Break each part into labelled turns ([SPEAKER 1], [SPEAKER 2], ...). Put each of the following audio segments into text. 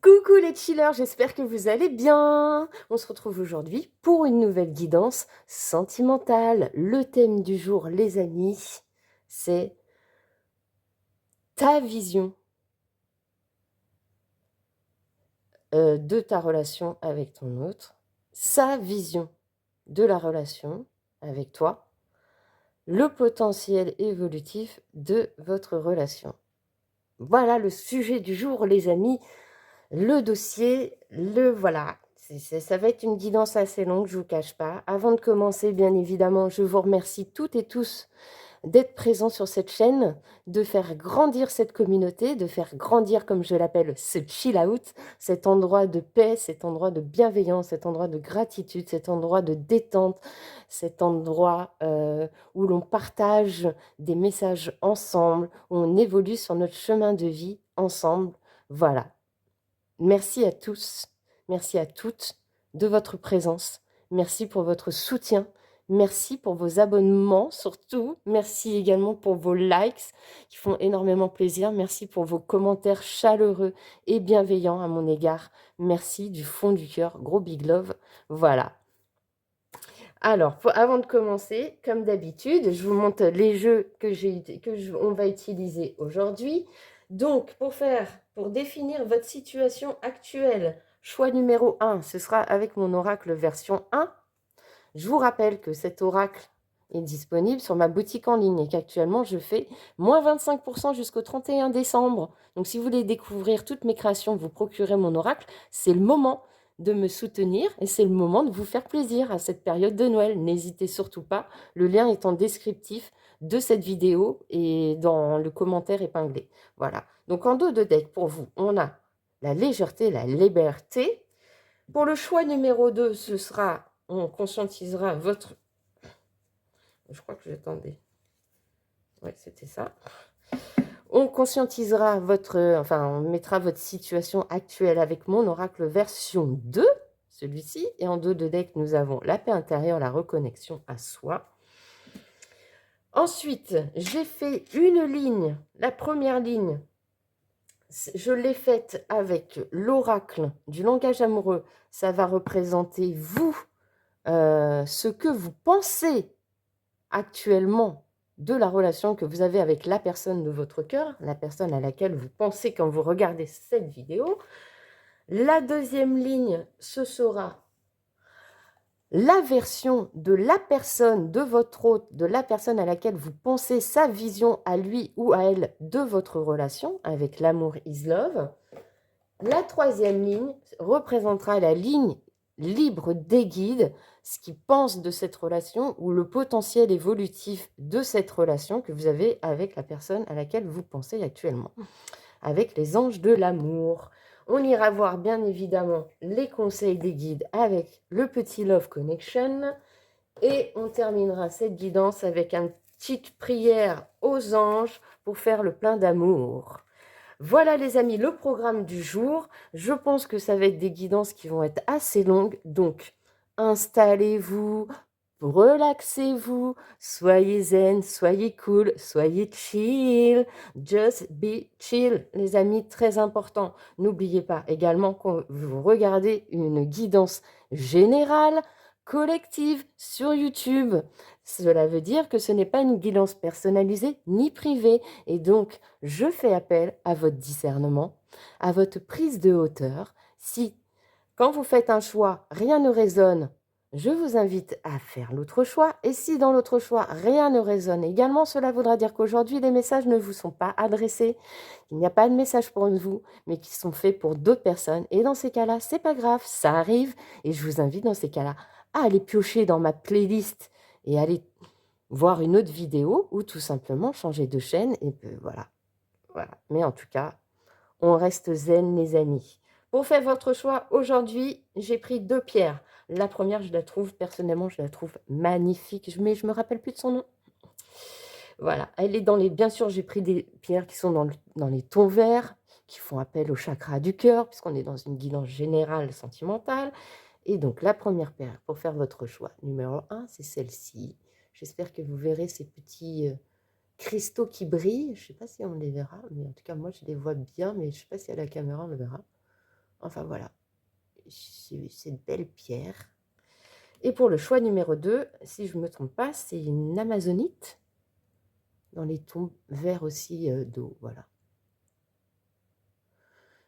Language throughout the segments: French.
[SPEAKER 1] Coucou les chillers, j'espère que vous allez bien. On se retrouve aujourd'hui pour une nouvelle guidance sentimentale. Le thème du jour, les amis, c'est ta vision de ta relation avec ton autre, sa vision de la relation avec toi, le potentiel évolutif de votre relation. Voilà le sujet du jour, les amis. Le dossier, voilà. Ça va être une guidance assez longue, je ne vous cache pas. Avant de commencer, bien évidemment, je vous remercie toutes et tous d'être présents sur cette chaîne, de faire grandir cette communauté, de faire grandir, comme je l'appelle, ce chill out, cet endroit de paix, cet endroit de bienveillance, cet endroit de gratitude, cet endroit de détente, cet endroit où l'on partage des messages ensemble, où on évolue sur notre chemin de vie ensemble. Voilà. Merci à tous, merci à toutes de votre présence. Merci pour votre soutien. Merci pour vos abonnements surtout. Merci également pour vos likes qui font énormément plaisir. Merci pour vos commentaires chaleureux et bienveillants à mon égard. Merci du fond du cœur. Gros big love. Voilà. Alors, avant de commencer, comme d'habitude, je vous montre les jeux on va utiliser aujourd'hui. Donc, pour définir votre situation actuelle, choix numéro 1, ce sera avec mon oracle version 1. Je vous rappelle que cet oracle est disponible sur ma boutique en ligne et qu'actuellement, je fais moins 25% jusqu'au 31 décembre. Donc, si vous voulez découvrir toutes mes créations, vous procurer mon oracle, c'est le moment de me soutenir et c'est le moment de vous faire plaisir à cette période de Noël. N'hésitez surtout pas, le lien est en descriptif de cette vidéo et dans le commentaire épinglé. Voilà. Donc, en dos de deck, pour vous, on a la légèreté, la liberté. Pour le choix numéro 2, ce sera, on conscientisera votre... Je crois que j'attendais. Ouais, c'était ça. On conscientisera on mettra votre situation actuelle avec mon oracle version 2, celui-ci. Et en dos de deck, nous avons la paix intérieure, la reconnexion à soi. Ensuite, j'ai fait une ligne, la première ligne, je l'ai faite avec l'oracle du langage amoureux. Ça va représenter vous, ce que vous pensez actuellement de la relation que vous avez avec la personne de votre cœur, la personne à laquelle vous pensez quand vous regardez cette vidéo. La deuxième ligne, ce sera la version de la personne, de votre hôte, de la personne à laquelle vous pensez sa vision à lui ou à elle de votre relation avec l'amour is love. La troisième ligne représentera la ligne libre des guides, ce qu'ils pensent de cette relation ou le potentiel évolutif de cette relation que vous avez avec la personne à laquelle vous pensez actuellement, avec les anges de l'amour. On ira voir bien évidemment les conseils des guides avec le petit Love Connection et on terminera cette guidance avec une petite prière aux anges pour faire le plein d'amour. Voilà les amis, le programme du jour. Je pense que ça va être des guidances qui vont être assez longues. Donc, installez-vous, relaxez-vous, soyez zen, soyez cool, soyez chill. Just be chill, les amis, très important. N'oubliez pas également que vous regardez une guidance générale, collective sur YouTube. Cela veut dire que ce n'est pas une guidance personnalisée ni privée. Et donc, je fais appel à votre discernement, à votre prise de hauteur. Si, quand vous faites un choix, rien ne résonne, je vous invite à faire l'autre choix. Et si dans l'autre choix, rien ne résonne également, cela voudra dire qu'aujourd'hui, les messages ne vous sont pas adressés. Il n'y a pas de message pour vous, mais qui sont faits pour d'autres personnes. Et dans ces cas-là, c'est pas grave, ça arrive. Et je vous invite dans ces cas-là à aller piocher dans ma playlist et aller voir une autre vidéo ou tout simplement changer de chaîne. Et voilà. Mais en tout cas, on reste zen, les amis. Pour faire votre choix, aujourd'hui, j'ai pris 2 pierres. La première, personnellement, je la trouve magnifique, mais je ne me rappelle plus de son nom. Voilà, elle est dans les... Bien sûr, j'ai pris des pierres qui sont dans les tons verts, qui font appel au chakra du cœur, puisqu'on est dans une guidance générale sentimentale. Et donc, la première pierre, pour faire votre choix, numéro 1, c'est celle-ci. J'espère que vous verrez ces petits cristaux qui brillent. Je ne sais pas si on les verra, mais en tout cas, moi, je les vois bien, mais je ne sais pas si à la caméra, on le verra. Enfin voilà, c'est cette belle pierre. Et pour le choix numéro 2, si je ne me trompe pas, c'est une amazonite dans les tons verts aussi d'eau. Voilà.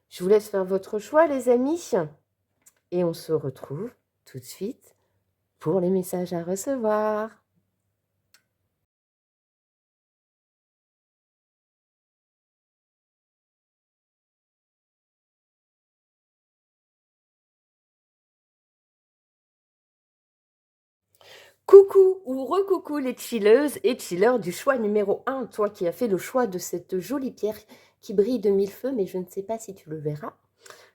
[SPEAKER 1] Je vous laisse faire votre choix, les amis. Et on se retrouve tout de suite pour les messages à recevoir. Coucou ou recoucou les chilleuses et chilleurs du choix numéro 1, toi qui as fait le choix de cette jolie pierre qui brille de mille feux, mais je ne sais pas si tu le verras.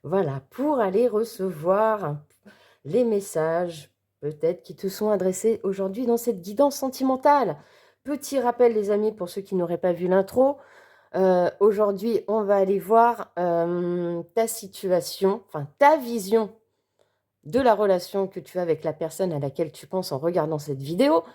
[SPEAKER 1] Voilà, pour aller recevoir les messages peut-être qui te sont adressés aujourd'hui dans cette guidance sentimentale. Petit rappel les amis, pour ceux qui n'auraient pas vu l'intro, aujourd'hui on va aller voir ta situation, enfin ta vision de la relation que tu as avec la personne à laquelle tu penses en regardant cette vidéo.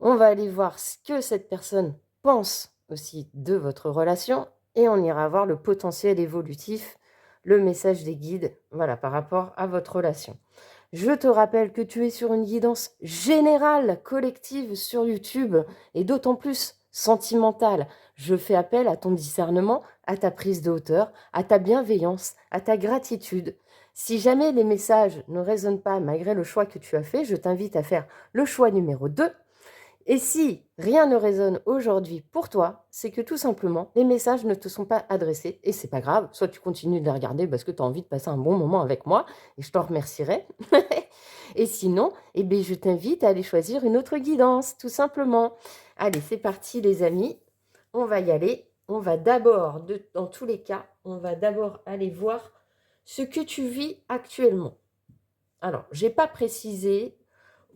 [SPEAKER 1] On va aller voir ce que cette personne pense aussi de votre relation et on ira voir le potentiel évolutif, le message des guides, voilà, par rapport à votre relation. Je te rappelle que tu es sur une guidance générale, collective sur YouTube et d'autant plus sentimentale. Je fais appel à ton discernement, à ta prise de hauteur, à ta bienveillance, à ta gratitude. Si jamais les messages ne résonnent pas malgré le choix que tu as fait, je t'invite à faire le choix numéro 2. Et si rien ne résonne aujourd'hui pour toi, c'est que tout simplement, les messages ne te sont pas adressés et c'est pas grave. Soit tu continues de les regarder parce que tu as envie de passer un bon moment avec moi et je t'en remercierai. Et sinon, eh bien, je t'invite à aller choisir une autre guidance, tout simplement. Allez, c'est parti les amis, on va y aller. On va d'abord, dans tous les cas, on va d'abord aller voir ce que tu vis actuellement. Alors, je n'ai pas précisé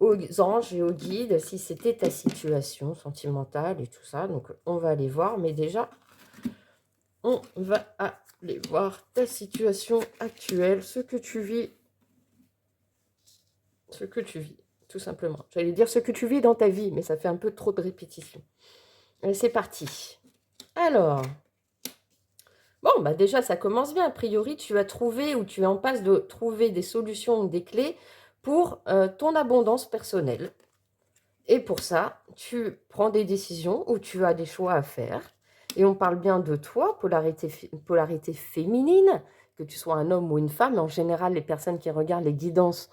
[SPEAKER 1] aux anges et aux guides si c'était ta situation sentimentale et tout ça. Donc, on va aller voir. Mais déjà, on va aller voir ta situation actuelle, ce que tu vis. Ce que tu vis, tout simplement. J'allais dire ce que tu vis dans ta vie, mais ça fait un peu trop de répétition. Allez, c'est parti. Alors, bon, bah déjà, ça commence bien. A priori, tu as trouvé ou tu es en passe de trouver des solutions ou des clés pour ton abondance personnelle. Et pour ça, tu prends des décisions ou tu as des choix à faire. Et on parle bien de toi, polarité féminine, que tu sois un homme ou une femme. En général, les personnes qui regardent les guidances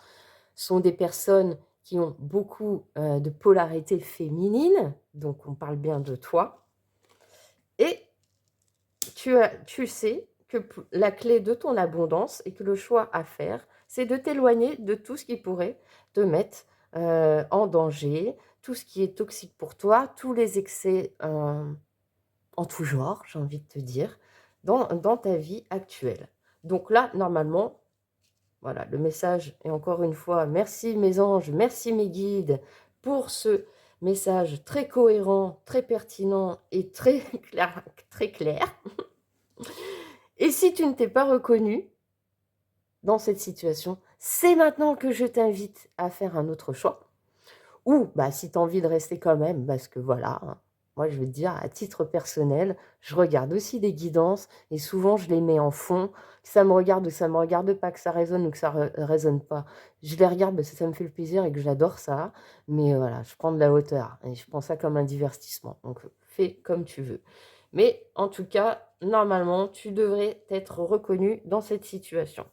[SPEAKER 1] sont des personnes qui ont beaucoup de polarité féminine. Donc, on parle bien de toi. Et tu sais que la clé de ton abondance et que le choix à faire, c'est de t'éloigner de tout ce qui pourrait te mettre en danger, tout ce qui est toxique pour toi, tous les excès en tout genre, j'ai envie de te dire, dans ta vie actuelle. Donc là, normalement, voilà, le message est encore une fois, merci mes anges, merci mes guides pour ce message très cohérent, très pertinent et très clair. Très clair. Et si tu ne t'es pas reconnu dans cette situation, c'est maintenant que je t'invite à faire un autre choix. Ou bah, si tu as envie de rester quand même, parce que voilà, hein, moi je veux te dire, à titre personnel, je regarde aussi des guidances et souvent je les mets en fond, que ça me regarde ou ça ne me regarde pas, que ça résonne ou que ça ne résonne pas. Je les regarde parce que ça me fait le plaisir et que j'adore ça, mais voilà, je prends de la hauteur et je prends ça comme un divertissement. Donc fais comme tu veux. Mais en tout cas, normalement, tu devrais être reconnu dans cette situation.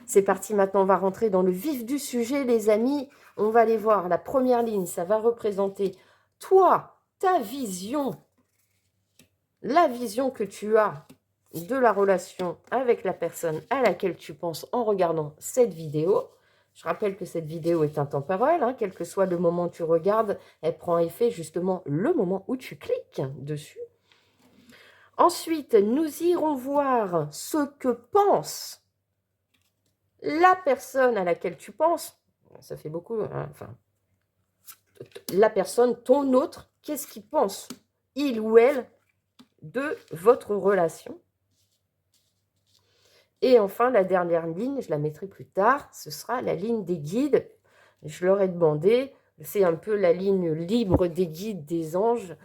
[SPEAKER 1] C'est parti, maintenant on va rentrer dans le vif du sujet, les amis. On va aller voir la première ligne, ça va représenter toi, ta vision, la vision que tu as de la relation avec la personne à laquelle tu penses en regardant cette vidéo. Je rappelle que cette vidéo est intemporelle, hein, quel que soit le moment où tu regardes, elle prend effet justement le moment où tu cliques dessus. Ensuite, nous irons voir ce que pense la personne à laquelle tu penses. Ça fait beaucoup, hein, enfin, la personne, ton autre, qu'est-ce qu'il pense, il ou elle, de votre relation. Et enfin, la dernière ligne, je la mettrai plus tard, ce sera la ligne des guides. Je leur ai demandé, c'est un peu la ligne libre des guides, des anges.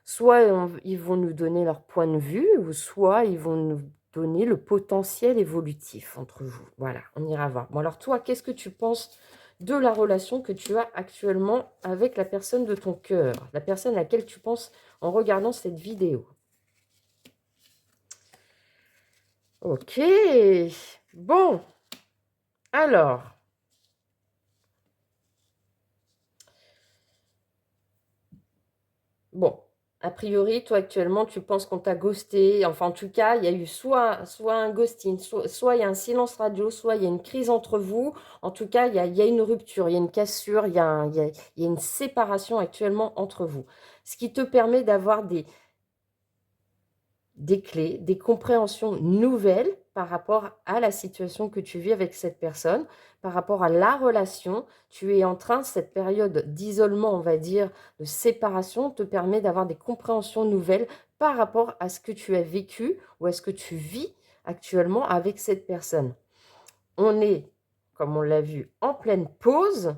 [SPEAKER 1] Soit ils vont nous donner leur point de vue, ou soit ils vont nous donner le potentiel évolutif entre vous. Voilà, on ira voir. Bon, alors toi, qu'est-ce que tu penses de la relation que tu as actuellement avec la personne de ton cœur, la personne à laquelle tu penses en regardant cette vidéo? Ok, bon, alors, bon, a priori, toi actuellement, tu penses qu'on t'a ghosté. Enfin, en tout cas, il y a eu soit un ghosting, soit il y a un silence radio, soit il y a une crise entre vous. En tout cas, il y a une rupture, il y a une cassure, il y a une séparation actuellement entre vous. Ce qui te permet d'avoir des clés, des compréhensions nouvelles par rapport à la situation que tu vis avec cette personne, par rapport à la relation. Tu es en train, cette période d'isolement, on va dire, de séparation, te permet d'avoir des compréhensions nouvelles par rapport à ce que tu as vécu ou à ce que tu vis actuellement avec cette personne. On est, comme on l'a vu, en pleine pause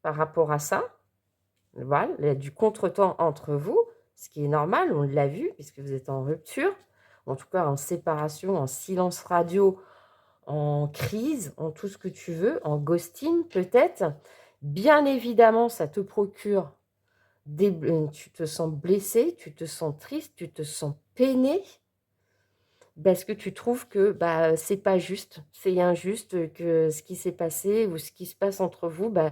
[SPEAKER 1] par rapport à ça. Voilà, il y a du contretemps entre vous, ce qui est normal, on l'a vu, puisque vous êtes en rupture, en tout cas en séparation, en silence radio, en crise, en tout ce que tu veux, en ghosting peut-être. Bien évidemment, ça te procure tu te sens blessé, tu te sens triste, tu te sens peiné, parce que tu trouves que bah, c'est pas juste, c'est injuste, que ce qui s'est passé ou ce qui se passe entre vous, bah,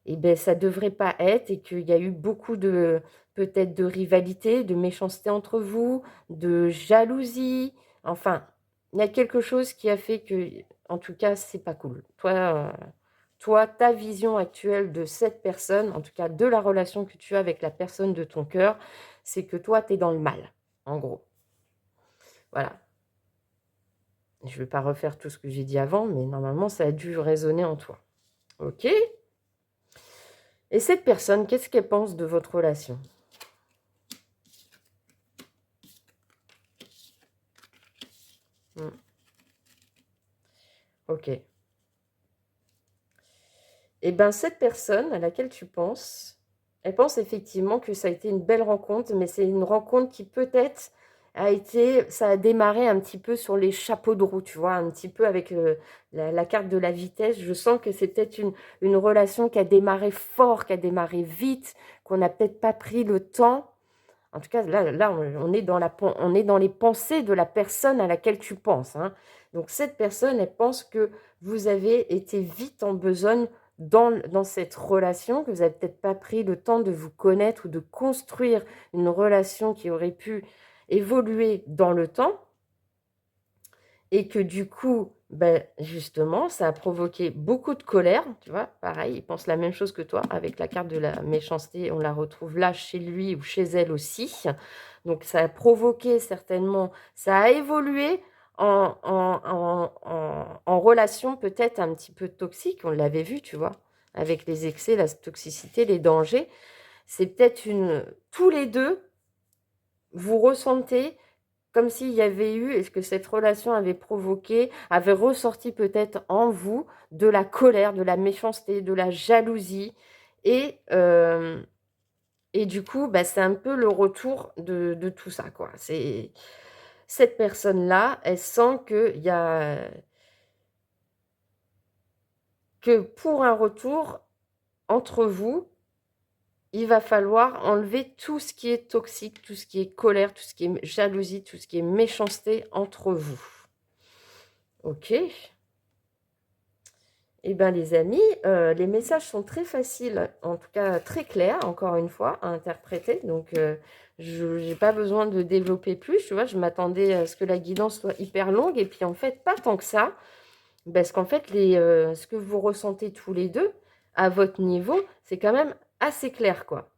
[SPEAKER 1] et ben ça devrait pas être, et qu'il y a eu beaucoup de peut-être de rivalité, de méchanceté entre vous, de jalousie. Enfin, il y a quelque chose qui a fait que, en tout cas, c'est pas cool. Toi, ta vision actuelle de cette personne, en tout cas de la relation que tu as avec la personne de ton cœur, c'est que toi, tu es dans le mal, en gros. Voilà. Je ne vais pas refaire tout ce que j'ai dit avant, mais normalement, ça a dû résonner en toi. OK? Et cette personne, qu'est-ce qu'elle pense de votre relation? Hmm. Ok. Eh bien, cette personne à laquelle tu penses, elle pense effectivement que ça a été une belle rencontre, mais c'est une rencontre qui peut-être ça a démarré un petit peu sur les chapeaux de roue, tu vois, un petit peu avec la carte de la vitesse. Je sens que c'est peut-être une relation qui a démarré fort, qui a démarré vite, qu'on n'a peut-être pas pris le temps. En tout cas, là on est on est dans les pensées de la personne à laquelle tu penses, hein. Donc cette personne, elle pense que vous avez été vite en besogne dans cette relation, que vous n'avez peut-être pas pris le temps de vous connaître ou de construire une relation qui aurait pu évoluer dans le temps. Et que du coup, ben, justement, ça a provoqué beaucoup de colère, tu vois. Pareil, il pense la même chose que toi, avec la carte de la méchanceté, on la retrouve là chez lui ou chez elle aussi. Donc ça a provoqué certainement, ça a évolué en relation peut-être un petit peu toxique, on l'avait vu, tu vois, avec les excès, la toxicité, les dangers. C'est peut-être tous les deux, vous ressentez comme s'il y avait eu, est-ce que cette relation avait provoqué, avait ressorti peut-être en vous de la colère, de la méchanceté, de la jalousie. Et, euh, et du coup, bah, c'est un peu le retour de tout ça, quoi. Cette personne-là, elle sent que pour un retour entre vous, il va falloir enlever tout ce qui est toxique, tout ce qui est colère, tout ce qui est jalousie, tout ce qui est méchanceté entre vous. Ok? Eh bien, les amis, les messages sont très faciles, en tout cas très clairs, encore une fois, à interpréter. Donc, je n'ai pas besoin de développer plus. Tu vois, je m'attendais à ce que la guidance soit hyper longue. Et puis, en fait, pas tant que ça. Parce qu'en fait, ce que vous ressentez tous les deux, à votre niveau, c'est quand même assez clair, quoi.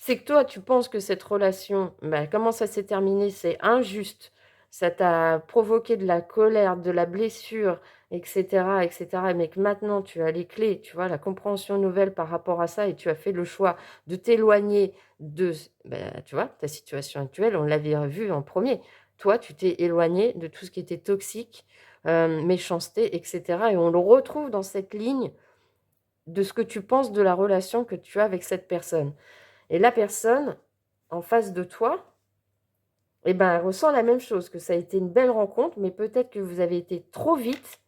[SPEAKER 1] C'est que toi, tu penses que cette relation, bah, comment ça s'est terminé, c'est injuste. Ça t'a provoqué de la colère, de la blessure, etc., etc. Mais que maintenant, tu as les clés, tu vois, la compréhension nouvelle par rapport à ça, et tu as fait le choix de t'éloigner de, bah, tu vois, ta situation actuelle, on l'avait vu en premier. Toi, tu t'es éloigné de tout ce qui était toxique, méchanceté, etc. Et on le retrouve dans cette ligne de ce que tu penses de la relation que tu as avec cette personne. Et la personne en face de toi, eh ben, elle ressent la même chose, que ça a été une belle rencontre, mais peut-être que vous avez été trop vite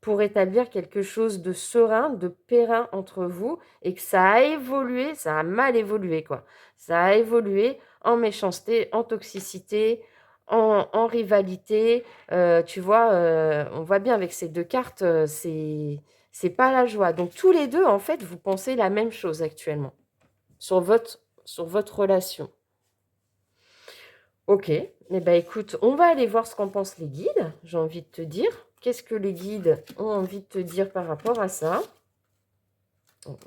[SPEAKER 1] pour établir quelque chose de serein, de périn entre vous, et que ça a évolué, ça a mal évolué, quoi. Ça a évolué en méchanceté, en toxicité, en rivalité. Tu vois, on voit bien avec ces deux cartes, c'est pas la joie. Donc tous les deux, en fait, vous pensez la même chose actuellement sur votre relation. Ok, eh ben, écoute, on va aller voir ce qu'en pensent les guides, j'ai envie de te dire. Qu'est-ce que les guides ont envie de te dire par rapport à ça? Ok,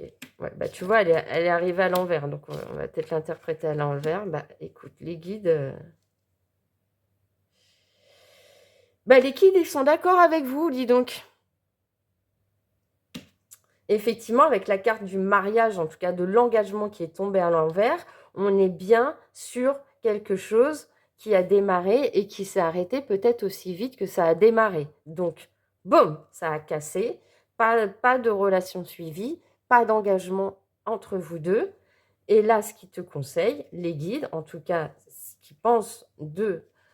[SPEAKER 1] ouais, bah, tu vois, elle est arrivée à l'envers, donc on va peut-être l'interpréter à l'envers. Bah, écoute, les guides, les guides, ils sont d'accord avec vous, dis donc. Effectivement, avec la carte du mariage, en tout cas de l'engagement qui est tombé à l'envers, on est bien sur quelque chose qui a démarré et qui s'est arrêté peut-être aussi vite que ça a démarré. Donc, boum, ça a cassé, pas de relation suivie, pas d'engagement entre vous deux. Et là, ce qui te conseille, les guides, en tout cas, ce qu'ils pensent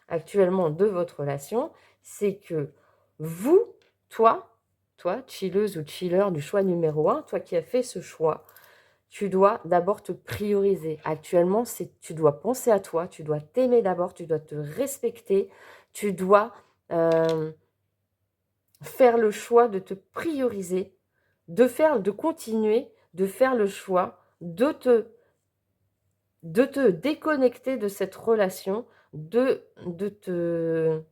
[SPEAKER 1] actuellement de votre relation, c'est que vous, toi, chilleuse ou chiller du choix numéro 1, toi qui as fait ce choix, tu dois d'abord te prioriser. Actuellement, tu dois penser à toi, tu dois t'aimer d'abord, tu dois te respecter, tu dois faire le choix de te prioriser, de continuer, de faire le choix de te déconnecter de cette relation, de te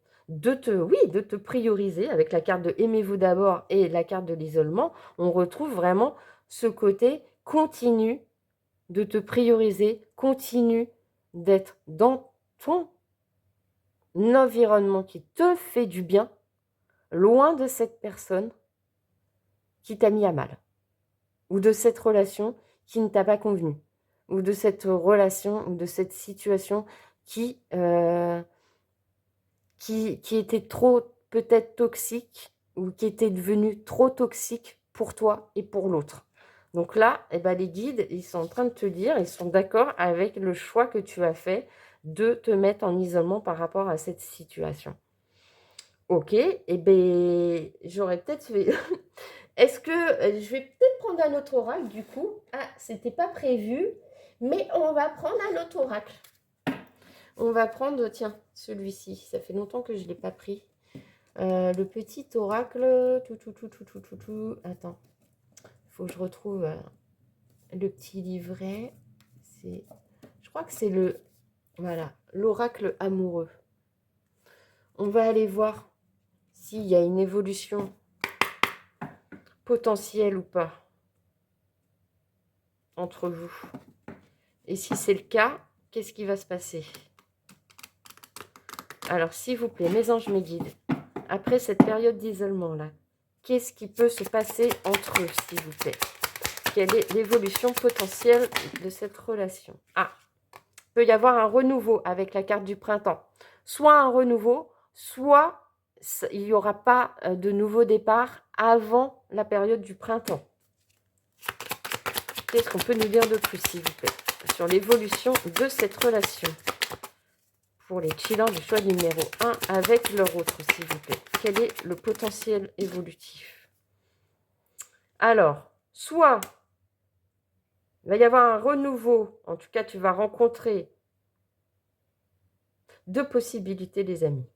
[SPEAKER 1] prioriser avec la carte de aimez-vous d'abord et la carte de l'isolement. On retrouve vraiment ce côté continue de te prioriser, continue d'être dans ton environnement qui te fait du bien, loin de cette personne qui t'a mis à mal, ou de cette relation qui ne t'a pas convenu, ou de cette relation, ou de cette situation qui, qui était trop peut-être toxique, ou qui était devenue trop toxique pour toi et pour l'autre. Donc là, eh ben, les guides, ils sont en train de te dire, ils sont d'accord avec le choix que tu as fait de te mettre en isolement par rapport à cette situation. Ok, eh bien, j'aurais peut-être fait... Est-ce que je vais peut-être prendre un autre oracle du coup? Ah, c'était pas prévu, mais on va prendre un autre oracle. On va prendre, tiens, celui-ci. Ça fait longtemps que je ne l'ai pas pris. Le petit oracle. Attends, il faut que je retrouve le petit livret. Je crois que c'est voilà, l'oracle amoureux. On va aller voir s'il y a une évolution potentielle ou pas entre vous. Et si c'est le cas, qu'est-ce qui va se passer? Alors, s'il vous plaît, mes anges, mes guides, après cette période d'isolement-là, qu'est-ce qui peut se passer entre eux, s'il vous plaît? Quelle est l'évolution potentielle de cette relation? Ah, il peut y avoir un renouveau avec la carte du printemps. Soit un renouveau, soit il n'y aura pas de nouveau départ avant la période du printemps. Qu'est-ce qu'on peut nous dire de plus, s'il vous plaît, sur l'évolution de cette relation pour les chillers du choix numéro 1 avec leur autre, s'il vous plaît? Quel est le potentiel évolutif? Alors, soit il va y avoir un renouveau, en tout cas, tu vas rencontrer deux possibilités, les amis.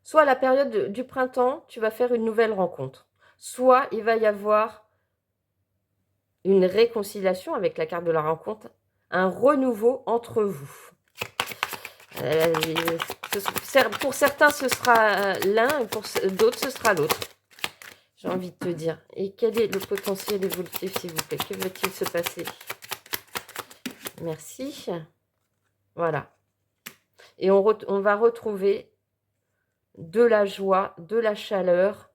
[SPEAKER 1] Soit à la période du printemps, tu vas faire une nouvelle rencontre. Soit il va y avoir une réconciliation avec la carte de la rencontre, un renouveau entre vous. Pour certains, ce sera l'un et pour d'autres, ce sera l'autre. J'ai envie de te dire. Et quel est le potentiel évolutif, s'il vous plaît? Que va-t-il se passer? Merci. Voilà. Et on va retrouver de la joie, de la chaleur,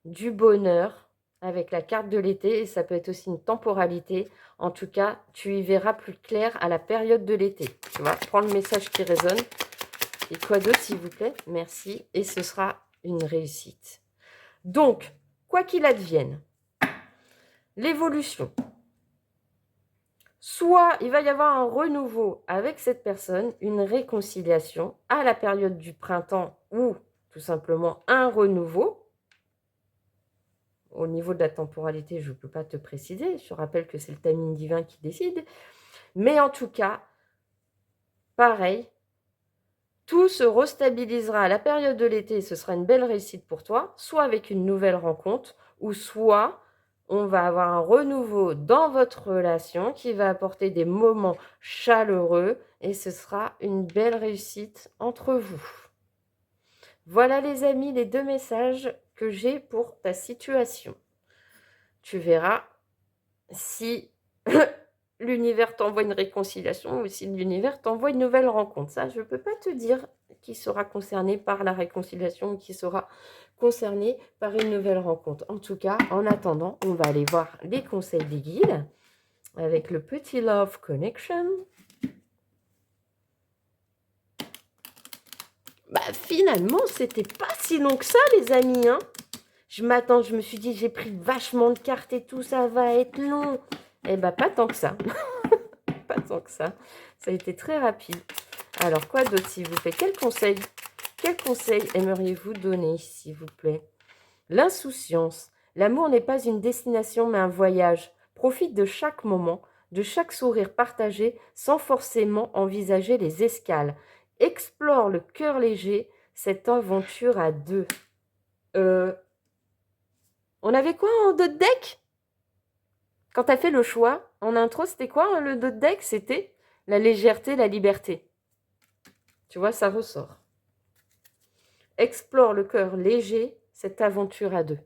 [SPEAKER 1] du bonheur avec la carte de l'été. Et ça peut être aussi une temporalité. En tout cas, tu y verras plus clair à la période de l'été. Tu vois, prends le message qui résonne. Et quoi d'autre, s'il vous plaît? Merci. Et ce sera une réussite. Donc, quoi qu'il advienne, l'évolution soit il va y avoir un renouveau avec cette personne, une réconciliation à la période du printemps ou tout simplement un renouveau. Au niveau de la temporalité, je ne peux pas te préciser. Je te rappelle que c'est le timing divin qui décide. Mais en tout cas, pareil, tout se restabilisera à la période de l'été et ce sera une belle réussite pour toi, soit avec une nouvelle rencontre, ou soit on va avoir un renouveau dans votre relation qui va apporter des moments chaleureux et ce sera une belle réussite entre vous. Voilà les amis, les 2 messages que j'ai pour ta situation. Tu verras si l'univers t'envoie une réconciliation ou si l'univers t'envoie une nouvelle rencontre. Ça, je ne peux pas te dire qui sera concerné par la réconciliation ou qui sera concerné par une nouvelle rencontre. En tout cas, en attendant, on va aller voir les conseils des guides avec le petit Love Connection. Bah, finalement, c'était pas si long que ça, les amis. Hein. Je me suis dit, j'ai pris vachement de cartes et tout, ça va être long. Eh bien, pas tant que ça. Pas tant que ça. Ça a été très rapide. Alors, quoi d'autre, s'il vous plaît? Quel conseil aimeriez-vous donner, s'il vous plaît? L'insouciance. L'amour n'est pas une destination, mais un voyage. Profite de chaque moment, de chaque sourire partagé, sans forcément envisager les escales. Explore le cœur léger, cette aventure à deux. On avait quoi en deux de deck? Quand tu as fait le choix, en intro, c'était quoi le dos de deck? C'était la légèreté, la liberté. Tu vois, ça ressort. Explore le cœur léger, cette aventure à deux.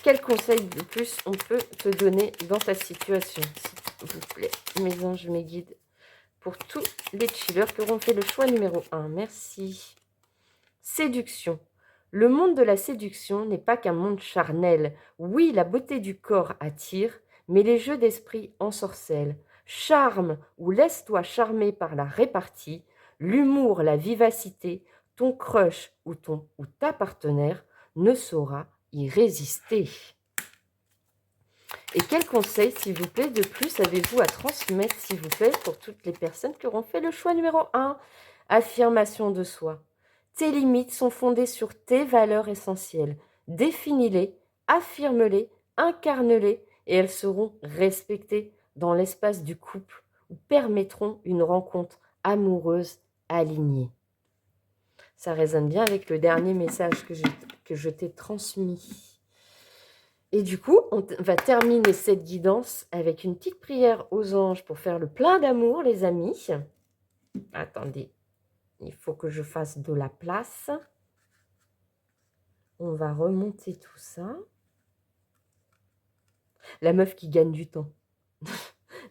[SPEAKER 1] Quel conseil de plus on peut te donner dans ta situation, s'il vous plaît, mes anges, mes guides, pour tous les chillers qui auront fait le choix numéro 1. Merci. Séduction. Le monde de la séduction n'est pas qu'un monde charnel. Oui, la beauté du corps attire, mais les jeux d'esprit ensorcellent. Charme ou laisse-toi charmer par la répartie, l'humour, la vivacité, ton crush ou ta partenaire ne saura y résister. Et quel conseil, s'il vous plaît, de plus avez-vous à transmettre, s'il vous plaît, pour toutes les personnes qui auront fait le choix numéro 1? Affirmation de soi. Tes limites sont fondées sur tes valeurs essentielles. Définis-les, affirme-les, incarne-les et elles seront respectées dans l'espace du couple ou permettront une rencontre amoureuse alignée. Ça résonne bien avec le dernier message que je t'ai transmis. Et du coup, on va terminer cette guidance avec une petite prière aux anges pour faire le plein d'amour, les amis. Attendez, il faut que je fasse de la place. On va remonter tout ça. La meuf qui gagne du temps.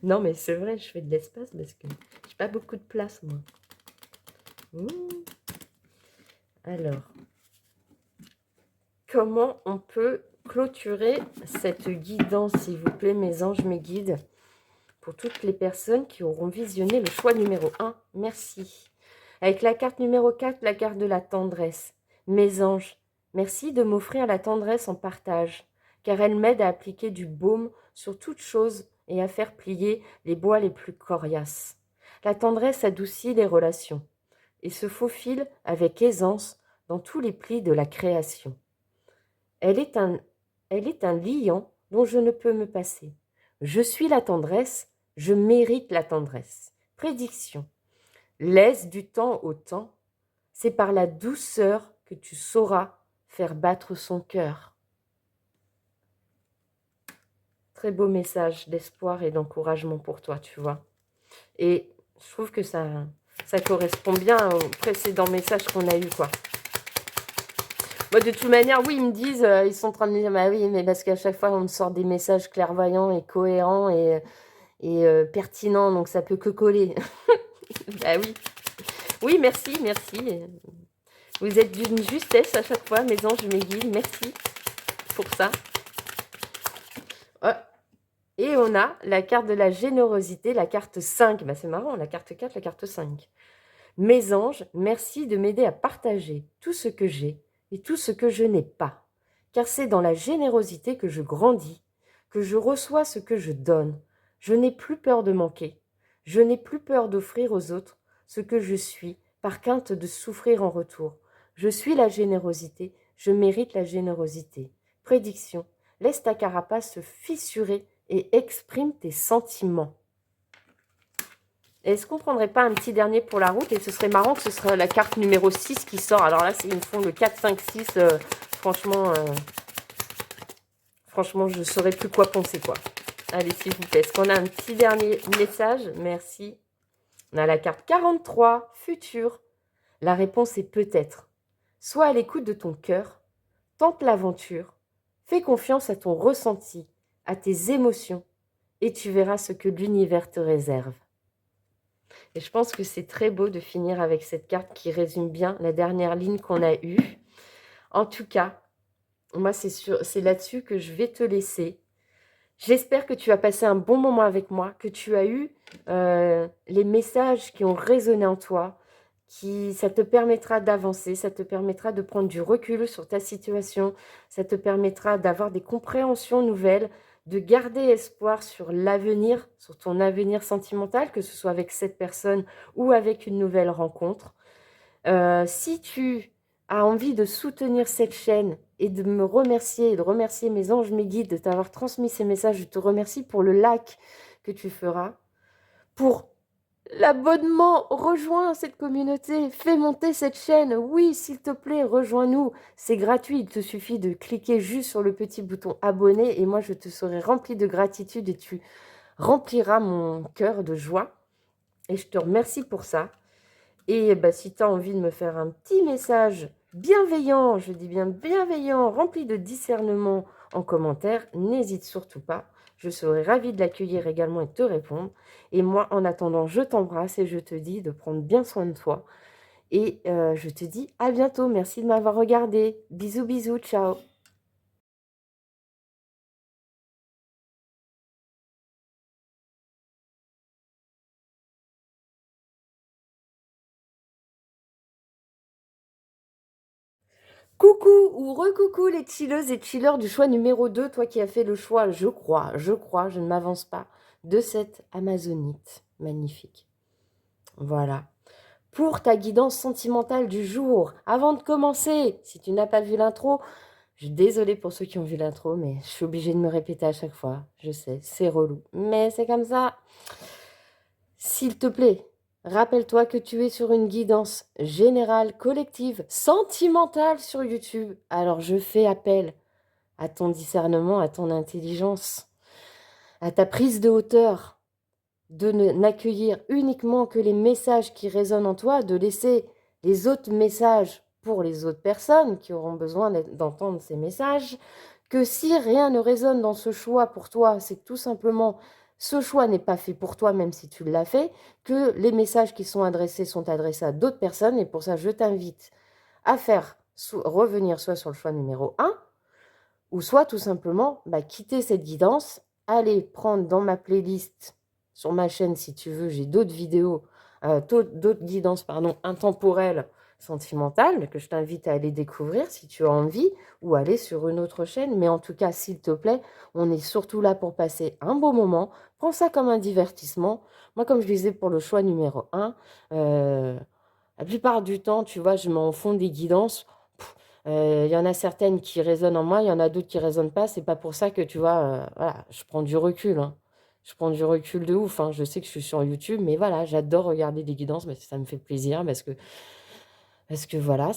[SPEAKER 1] Non, mais c'est vrai, je fais de l'espace parce que j'ai pas beaucoup de place, moi. Alors, comment on peut clôturer cette guidance, s'il vous plaît, mes anges, mes guides, pour toutes les personnes qui auront visionné le choix numéro 1. Merci. Avec la carte numéro 4, la carte de la tendresse. Mes anges, merci de m'offrir la tendresse en partage, car elle m'aide à appliquer du baume sur toute chose et à faire plier les bois les plus coriaces. La tendresse adoucit les relations et se faufile avec aisance dans tous les plis de la création. Elle est un liant dont je ne peux me passer. Je suis la tendresse, je mérite la tendresse. Prédiction. Laisse du temps au temps, c'est par la douceur que tu sauras faire battre son cœur. Très beau message d'espoir et d'encouragement pour toi, tu vois. Et je trouve que ça correspond bien au précédent message qu'on a eu, quoi. Moi, de toute manière, oui, ils me disent, ils sont en train de me dire, bah oui, mais parce qu'à chaque fois, on me sort des messages clairvoyants et cohérents et pertinents, donc ça peut que coller. Bah oui. Oui, merci. Vous êtes d'une justesse à chaque fois, mes anges, mes guides. Merci pour ça. Et on a la carte de la générosité, la carte 5. Bah, c'est marrant, la carte 4, la carte 5. Mes anges, merci de m'aider à partager tout ce que j'ai et tout ce que je n'ai pas. Car c'est dans la générosité que je grandis, que je reçois ce que je donne. Je n'ai plus peur de manquer. Je n'ai plus peur d'offrir aux autres ce que je suis, par crainte de souffrir en retour. Je suis la générosité, je mérite la générosité. Prédiction, laisse ta carapace se fissurer et exprime tes sentiments. Est-ce qu'on ne prendrait pas un petit dernier pour la route? Et ce serait marrant que ce serait la carte numéro 6 qui sort. Alors là, ils me font le 4, 5, 6. Franchement, je ne saurais plus quoi penser, quoi. Allez, s'il vous plaît. Est-ce qu'on a un petit dernier message? Merci. On a la carte 43, futur. La réponse est peut-être. Sois à l'écoute de ton cœur. Tente l'aventure. Fais confiance à ton ressenti, à tes émotions. Et tu verras ce que l'univers te réserve. Et je pense que c'est très beau de finir avec cette carte qui résume bien la dernière ligne qu'on a eue. En tout cas, moi, c'est là-dessus que je vais te laisser. J'espère que tu as passé un bon moment avec moi, que tu as eu les messages qui ont résonné en toi, ça te permettra d'avancer, ça te permettra de prendre du recul sur ta situation, ça te permettra d'avoir des compréhensions nouvelles, de garder espoir sur l'avenir, sur ton avenir sentimental, que ce soit avec cette personne ou avec une nouvelle rencontre. Si tu as envie de soutenir cette chaîne et de me remercier, et de remercier mes anges, mes guides, de t'avoir transmis ces messages, je te remercie pour le like que tu feras, pour l'abonnement, rejoins cette communauté, fais monter cette chaîne, oui, s'il te plaît, rejoins-nous, c'est gratuit, il te suffit de cliquer juste sur le petit bouton abonner et moi je te serai rempli de gratitude et tu rempliras mon cœur de joie et je te remercie pour ça. Et si tu as envie de me faire un petit message bienveillant, je dis bien bienveillant, rempli de discernement en commentaire, n'hésite surtout pas. Je serai ravie de l'accueillir également et de te répondre. Et moi, en attendant, je t'embrasse et je te dis de prendre bien soin de toi. Et je te dis à bientôt. Merci de m'avoir regardé. Bisous, bisous, ciao. Coucou ou recoucou les chilleuses et chilleurs du choix numéro 2, toi qui as fait le choix, je crois, je ne m'avance pas, de cette amazonite magnifique. Voilà. Pour ta guidance sentimentale du jour, avant de commencer, si tu n'as pas vu l'intro, je suis désolée pour ceux qui ont vu l'intro, mais je suis obligée de me répéter à chaque fois. Je sais, c'est relou, mais c'est comme ça. S'il te plaît, rappelle-toi que tu es sur une guidance générale, collective, sentimentale sur YouTube. Alors je fais appel à ton discernement, à ton intelligence, à ta prise de hauteur, de n'accueillir uniquement que les messages qui résonnent en toi, de laisser les autres messages pour les autres personnes qui auront besoin d'entendre ces messages, que si rien ne résonne dans ce choix pour toi, c'est que tout simplement ce choix n'est pas fait pour toi, même si tu l'as fait, que les messages qui sont adressés à d'autres personnes, et pour ça je t'invite à faire revenir soit sur le choix numéro 1, ou soit tout simplement quitter cette guidance, aller prendre dans ma playlist sur ma chaîne si tu veux, j'ai d'autres vidéos, d'autres guidances intemporelles, sentimentales, que je t'invite à aller découvrir si tu as envie, ou aller sur une autre chaîne. Mais en tout cas, s'il te plaît, on est surtout là pour passer un beau moment. Prends ça comme un divertissement. Moi, comme je disais pour le choix numéro 1, la plupart du temps, tu vois, je m'en fond des guidances. Il y en a certaines qui résonnent en moi, il y en a d'autres qui ne résonnent pas. C'est pas pour ça que, tu vois, voilà, je prends du recul. Hein. Je prends du recul de ouf. Hein. Je sais que je suis sur YouTube, mais voilà, j'adore regarder des guidances, mais ça me fait plaisir parce que voilà,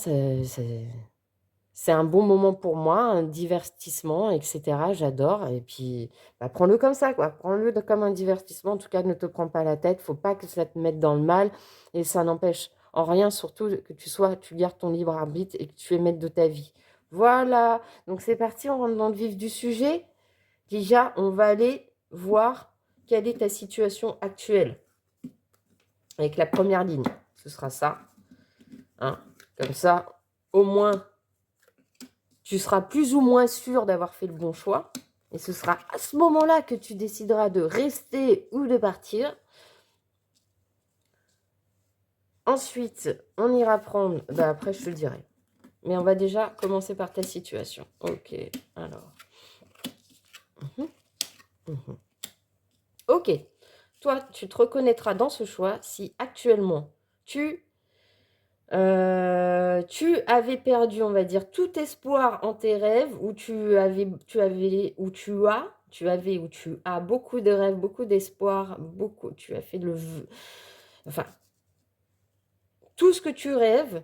[SPEAKER 1] c'est un bon moment pour moi, un divertissement, etc. J'adore. Et puis, prends-le comme ça, quoi. Prends-le comme un divertissement. En tout cas, ne te prends pas la tête. Faut pas que ça te mette dans le mal. Et ça n'empêche en rien, surtout que tu gardes ton libre arbitre et que tu es maître de ta vie. Voilà. Donc, c'est parti. On rentre dans le vif du sujet. Déjà, on va aller voir quelle est ta situation actuelle. Avec la première ligne. Ce sera ça. Hein. Comme ça, au moins, tu seras plus ou moins sûr d'avoir fait le bon choix. Et ce sera à ce moment-là que tu décideras de rester ou de partir. Ensuite, on ira prendre... après, je te le dirai. Mais on va déjà commencer par ta situation. Ok, alors. Ok, toi, tu te reconnaîtras dans ce choix si actuellement tu, tu avais perdu, on va dire, tout espoir en tes rêves, ou ou tu as beaucoup de rêves, beaucoup d'espoir, beaucoup, tu as fait enfin, tout ce que tu rêves,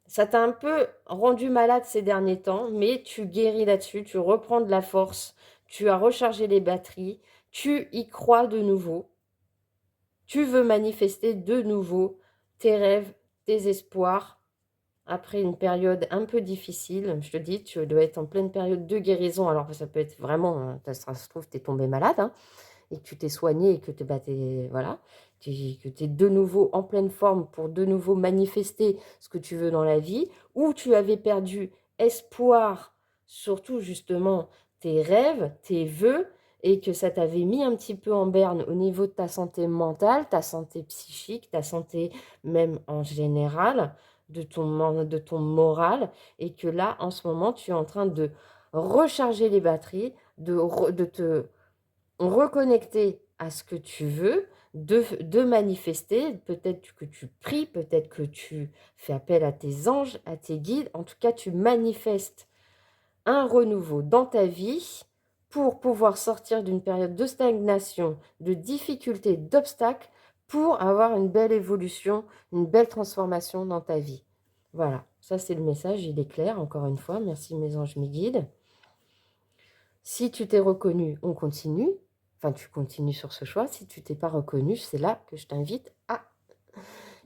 [SPEAKER 1] ça t'a un peu rendu malade ces derniers temps, mais tu guéris là-dessus, tu reprends de la force, tu as rechargé les batteries, tu y crois de nouveau. Tu veux manifester de nouveau tes rêves, tes espoirs, après une période un peu difficile. Je te dis, tu dois être en pleine période de guérison. Alors, ça peut être vraiment, ça se trouve, tu es tombé malade, hein, et que tu t'es soigné et que voilà, que tu es de nouveau en pleine forme pour de nouveau manifester ce que tu veux dans la vie, ou tu avais perdu espoir, surtout justement tes rêves, tes vœux, et que ça t'avait mis un petit peu en berne au niveau de ta santé mentale, ta santé psychique, ta santé même en général, de ton moral, et que là, en ce moment, tu es en train de recharger les batteries, de te reconnecter à ce que tu veux, de manifester, peut-être que tu pries, peut-être que tu fais appel à tes anges, à tes guides, en tout cas tu manifestes un renouveau dans ta vie pour pouvoir sortir d'une période de stagnation, de difficultés, d'obstacles, pour avoir une belle évolution, une belle transformation dans ta vie. Voilà, ça c'est le message, il est clair, encore une fois, merci mes anges, mes guides. Si tu t'es reconnu, on continue. Enfin, tu continues sur ce choix. Si tu t'es pas reconnu, c'est là que je t'invite à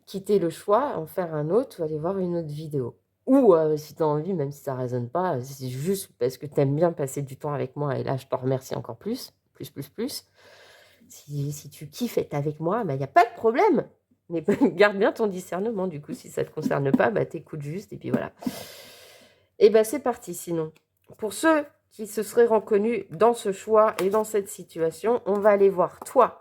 [SPEAKER 1] quitter le choix, en faire un autre ou aller voir une autre vidéo. Ou si tu as envie, même si ça ne résonne pas, c'est juste parce que tu aimes bien passer du temps avec moi. Et là, je t'en remercie encore plus, plus, plus, plus. Si tu kiffes être avec moi, il n'y a pas de problème. Mais garde bien ton discernement. Du coup, si ça ne te concerne pas, t'écoutes juste. Et puis voilà. Et c'est parti sinon. Pour ceux qui se seraient reconnus dans ce choix et dans cette situation, on va aller voir toi,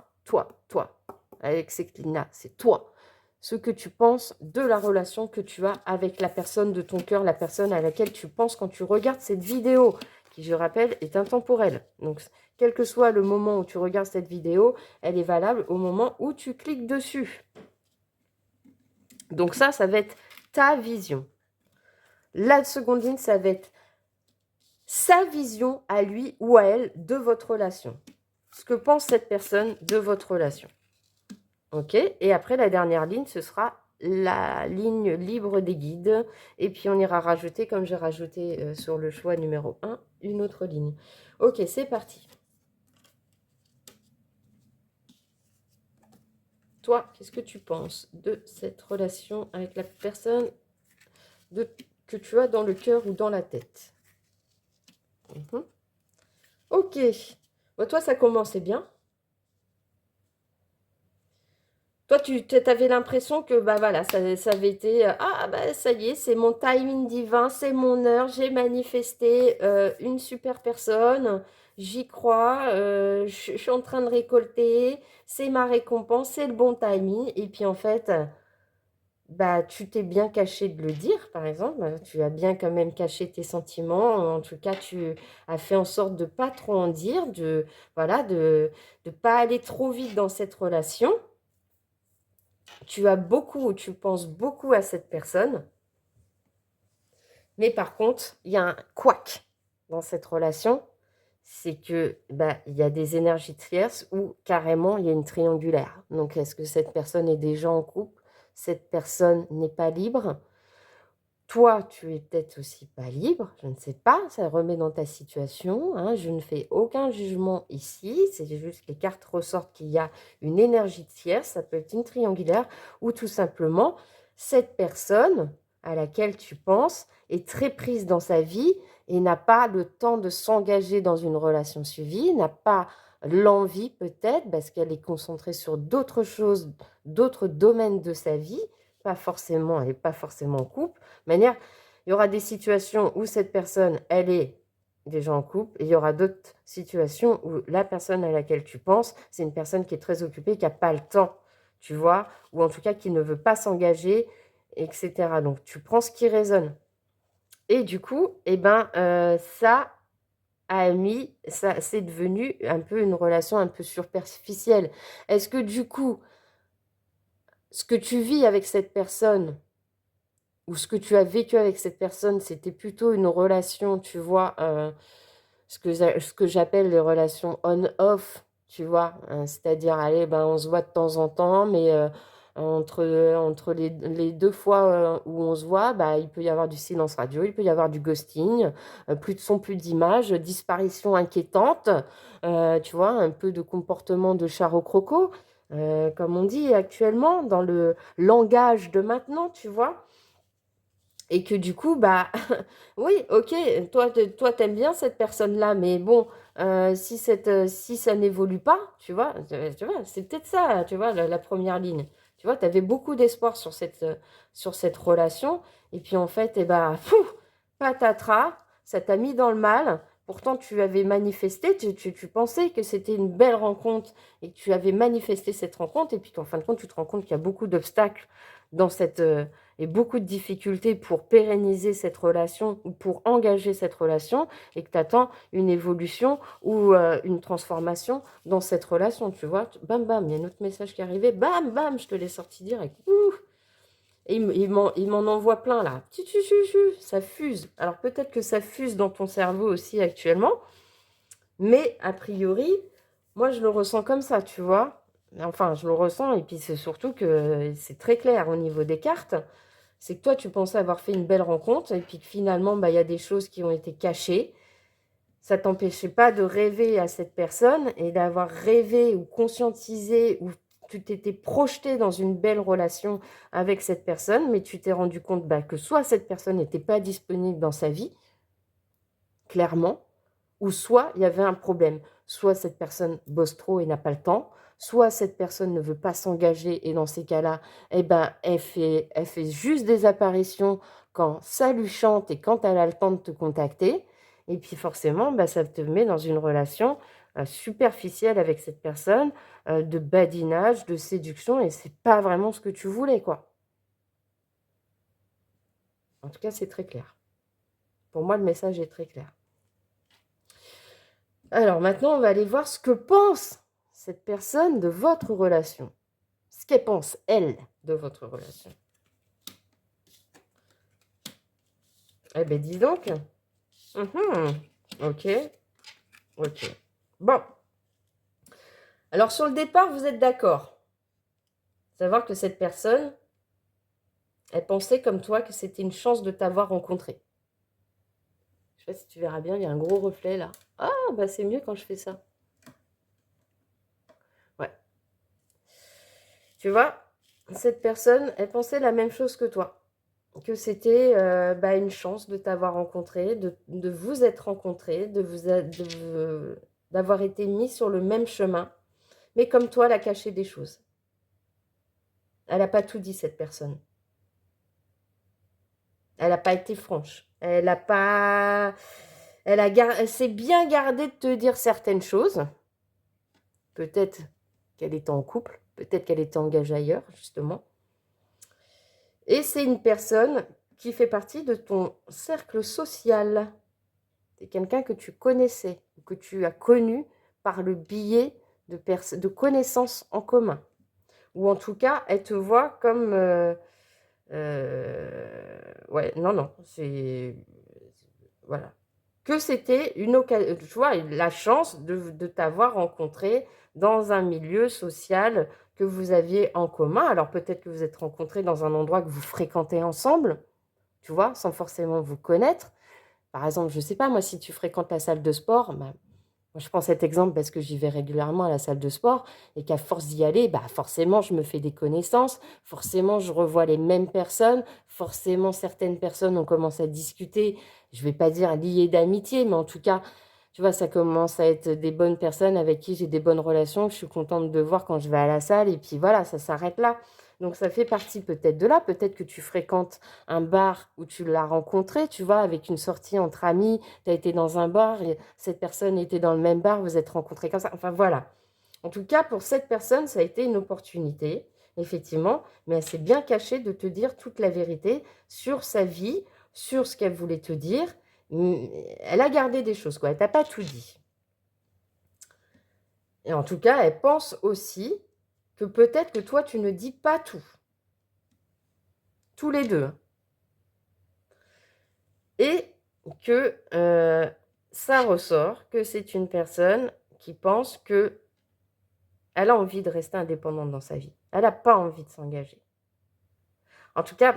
[SPEAKER 1] avec cette ligne-là, c'est toi, ce que tu penses de la relation que tu as avec la personne de ton cœur, la personne à laquelle tu penses quand tu regardes cette vidéo, qui, je rappelle, est intemporelle. Donc, quel que soit le moment où tu regardes cette vidéo, elle est valable au moment où tu cliques dessus. Donc ça va être ta vision. La seconde ligne, ça va être sa vision à lui ou à elle de votre relation. Ce que pense cette personne de votre relation. Ok. Et après, la dernière ligne, ce sera la ligne libre des guides. Et puis, on ira rajouter, comme j'ai rajouté sur le choix numéro 1, une autre ligne. Ok, c'est parti. Toi, qu'est-ce que tu penses de cette relation avec la personne que tu as dans le cœur ou dans la tête? Ok. Bon, toi, ça commençait bien. Toi, tu avais l'impression que voilà, ça avait été ça y est, c'est mon timing divin, c'est mon heure, j'ai manifesté une super personne, j'y crois, je suis en train de récolter, c'est ma récompense, c'est le bon timing. Et puis en fait, tu t'es bien caché de le dire, par exemple, tu as bien quand même caché tes sentiments, en tout cas, tu as fait en sorte de pas trop en dire, voilà, de pas aller trop vite dans cette relation. Tu penses beaucoup à cette personne, mais par contre, il y a un couac dans cette relation, c'est que il y a des énergies tierces ou carrément il y a une triangulaire. Donc, est-ce que cette personne est déjà en couple? Cette personne n'est pas libre. Toi, tu es peut-être aussi pas libre, je ne sais pas, ça remet dans ta situation, hein, je ne fais aucun jugement ici, c'est juste que les cartes ressortent qu'il y a une énergie tierce, ça peut être une triangulaire, ou tout simplement, cette personne à laquelle tu penses est très prise dans sa vie et n'a pas le temps de s'engager dans une relation suivie, n'a pas l'envie peut-être, parce qu'elle est concentrée sur d'autres choses, d'autres domaines de sa vie, pas forcément, elle n'est pas forcément en couple. De manière, il y aura des situations où cette personne, elle est déjà en couple, et il y aura d'autres situations où la personne à laquelle tu penses, c'est une personne qui est très occupée, qui n'a pas le temps, tu vois, ou en tout cas qui ne veut pas s'engager, etc. Donc, tu prends ce qui résonne. Et du coup, ça ami, ça, c'est devenu un peu une relation un peu superficielle. Est-ce que du coup, ce que tu vis avec cette personne, ou ce que tu as vécu avec cette personne, c'était plutôt une relation, tu vois, ce que j'appelle les relations on-off, tu vois, c'est-à-dire, allez, ben, on se voit de temps en temps, mais entre les deux fois où on se voit, bah, il peut y avoir du silence radio, il peut y avoir du ghosting, plus de son, plus d'images, disparition inquiétante, tu vois, un peu de comportement de char au croco, comme on dit actuellement, dans le langage de maintenant, tu vois. Et que du coup, bah, oui, ok, toi, t'aimes bien cette personne-là, mais bon, si ça n'évolue pas, tu vois, c'est peut-être ça, tu vois, la première ligne. Tu vois, tu avais beaucoup d'espoir sur cette relation, et puis en fait, eh bah, pouf, patatras, ça t'a mis dans le mal. Pourtant, tu avais manifesté, tu pensais que c'était une belle rencontre, et que tu avais manifesté cette rencontre, et puis qu'en fin de compte, tu te rends compte qu'il y a beaucoup d'obstacles dans et beaucoup de difficultés pour pérenniser cette relation ou pour engager cette relation et que tu attends une évolution ou une transformation dans cette relation, tu vois. Bam, bam, il y a un autre message qui est arrivé, bam, bam, je te l'ai sorti direct. Ouh. Et il m'en envoie plein là. Ça fuse. Alors peut-être que ça fuse dans ton cerveau aussi actuellement, mais a priori, moi je le ressens comme ça, tu vois. Enfin, je le ressens et puis c'est surtout que c'est très clair au niveau des cartes. C'est que toi, tu pensais avoir fait une belle rencontre et puis que finalement, bah, il y a des choses qui ont été cachées. Ça ne t'empêchait pas de rêver à cette personne et d'avoir rêvé ou conscientisé ou tu t'étais projeté dans une belle relation avec cette personne, mais tu t'es rendu compte bah, que soit cette personne n'était pas disponible dans sa vie, clairement, ou soit il y avait un problème. Soit cette personne bosse trop et n'a pas le temps, soit cette personne ne veut pas s'engager et dans ces cas-là, eh ben, elle fait juste des apparitions quand ça lui chante et quand elle a le temps de te contacter. Et puis forcément, bah, ça te met dans une relation superficielle avec cette personne, de badinage, de séduction, et c'est pas vraiment ce que tu voulais, quoi. En tout cas, c'est très clair. Pour moi, le message est très clair. Alors maintenant, on va aller voir ce que pense cette personne de votre relation. Ce qu'elle pense, elle, de votre relation. Eh bien, dis donc. Ok. Ok. Bon. Alors, sur le départ, vous êtes d'accord. Savoir que cette personne, elle pensait comme toi que c'était une chance de t'avoir rencontré. Je sais pas si tu verras bien, il y a un gros reflet là. Ah, bah c'est mieux quand je fais ça. Ouais. Tu vois, cette personne, elle pensait la même chose que toi. Que c'était bah, une chance de t'avoir rencontré, de vous être rencontrés, d'avoir été mis sur le même chemin. Mais comme toi, elle a caché des choses. Elle n'a pas tout dit, cette personne. Elle n'a pas été franche. Elle a pas... Elle s'est bien gardée de te dire certaines choses. Peut-être qu'elle était en couple. Peut-être qu'elle était engagée ailleurs, justement. Et c'est une personne qui fait partie de ton cercle social. C'est quelqu'un que tu connaissais, que tu as connu par le biais de connaissances en commun. Ou en tout cas, elle te voit comme... ouais, non, c'est... Voilà. Que c'était une occasion, tu vois, la chance de t'avoir rencontré dans un milieu social que vous aviez en commun. Alors peut-être que vous êtes rencontrés dans un endroit que vous fréquentez ensemble, tu vois, sans forcément vous connaître. Par exemple, je ne sais pas, moi, si tu fréquentes la salle de sport, bah, moi, je prends cet exemple parce que j'y vais régulièrement à la salle de sport et qu'à force d'y aller, bah, forcément, je me fais des connaissances, forcément, je revois les mêmes personnes, forcément, certaines personnes, on commence à discuter, je ne vais pas dire liées d'amitié, mais en tout cas, tu vois, ça commence à être des bonnes personnes avec qui j'ai des bonnes relations, que je suis contente de voir quand je vais à la salle, et puis voilà, ça s'arrête là. Donc ça fait partie peut-être de là, peut-être que tu fréquentes un bar où tu l'as rencontré, tu vois, avec une sortie entre amis, tu as été dans un bar, et cette personne était dans le même bar, vous êtes rencontrés comme ça, enfin voilà. En tout cas, pour cette personne, ça a été une opportunité, effectivement, mais elle s'est bien cachée de te dire toute la vérité sur sa vie, sur ce qu'elle voulait te dire, Elle a gardé des choses, quoi. Elle t'a pas tout dit. Et en tout cas, elle pense aussi que peut-être que toi, tu ne dis pas tout. Tous les deux. Et que ça ressort que c'est une personne qui pense que elle a envie de rester indépendante dans sa vie. Elle n'a pas envie de s'engager. En tout cas,